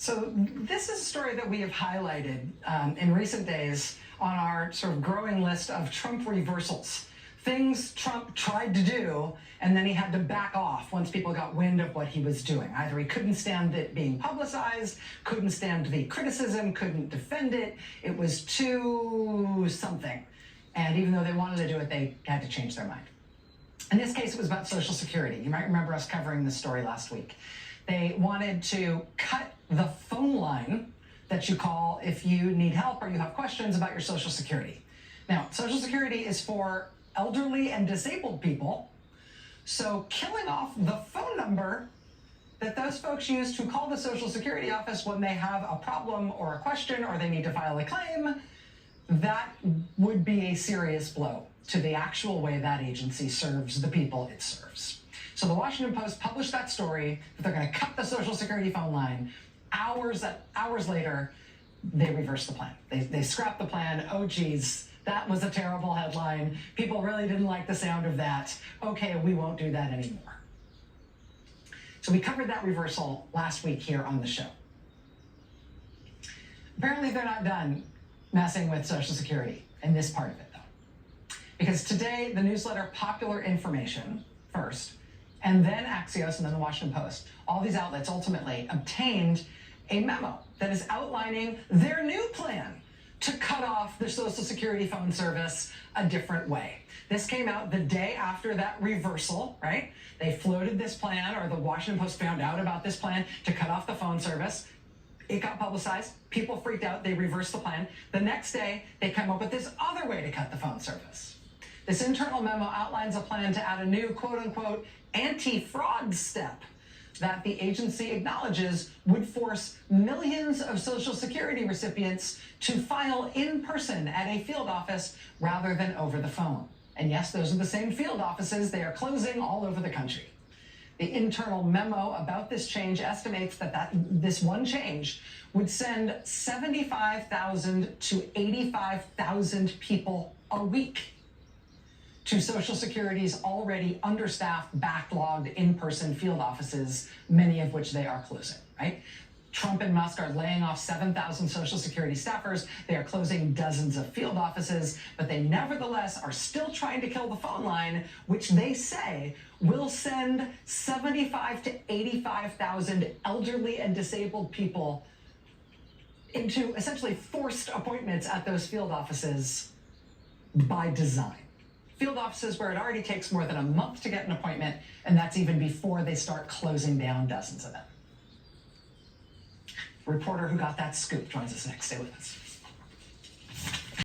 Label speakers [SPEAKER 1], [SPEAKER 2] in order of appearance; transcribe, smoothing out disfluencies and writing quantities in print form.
[SPEAKER 1] So this is a story that we have highlighted in recent days on our sort of growing list of Trump reversals. Things Trump tried to do, and then he had to back off once people got wind of what he was doing. Either he couldn't stand it being publicized, couldn't stand the criticism, couldn't defend it. It was too something. And even though they wanted to do it, they had to change their mind. In this case, it was about Social Security. You might remember us covering this story last week. They wanted to cut the phone line that you call if you need help or you have questions about your Social Security. Now, Social Security is for elderly and disabled people, so killing off the phone number that those folks use to call the Social Security office when they have a problem or a question or they need to file a claim, that would be a serious blow to the actual way that agency serves the people it serves. So the Washington Post published that story that they're going to cut the Social Security phone line. Hours later, they reversed the plan. They scrapped the plan. Oh, geez, that was a terrible headline. People really didn't like the sound of that. Okay, we won't do that anymore. So we covered that reversal last week here on the show. Apparently, they're not done messing with Social Security in this part of it, though. Because today, the newsletter Popular Information first, and then Axios, and then the Washington Post, all these outlets ultimately obtained a memo that is outlining their new plan to cut off the Social Security phone service a different way. This came out the day after that reversal, right? They floated this plan, or the Washington Post found out about this plan to cut off the phone service. It got publicized. People freaked out. They reversed the plan. The next day, they come up with this other way to cut the phone service. This internal memo outlines a plan to add a new, quote-unquote, anti-fraud step that the agency acknowledges would force millions of Social Security recipients to file in person at a field office rather than over the phone. And yes, those are the same field offices. They are closing all over the country. The internal memo about this change estimates that this one change would send 75,000 to 85,000 people a week to Social Security's already understaffed, backlogged in-person field offices, many of which they are closing, right? Trump and Musk are laying off 7,000 Social Security staffers. They are closing dozens of field offices, but they nevertheless are still trying to kill the phone line, which they say will send 75 to 85,000 elderly and disabled people into essentially forced appointments at those field offices by design. Field offices where it already takes more than a month to get an appointment, and that's even before they start closing down dozens of them. A reporter who got that scoop joins us next. Stay with us.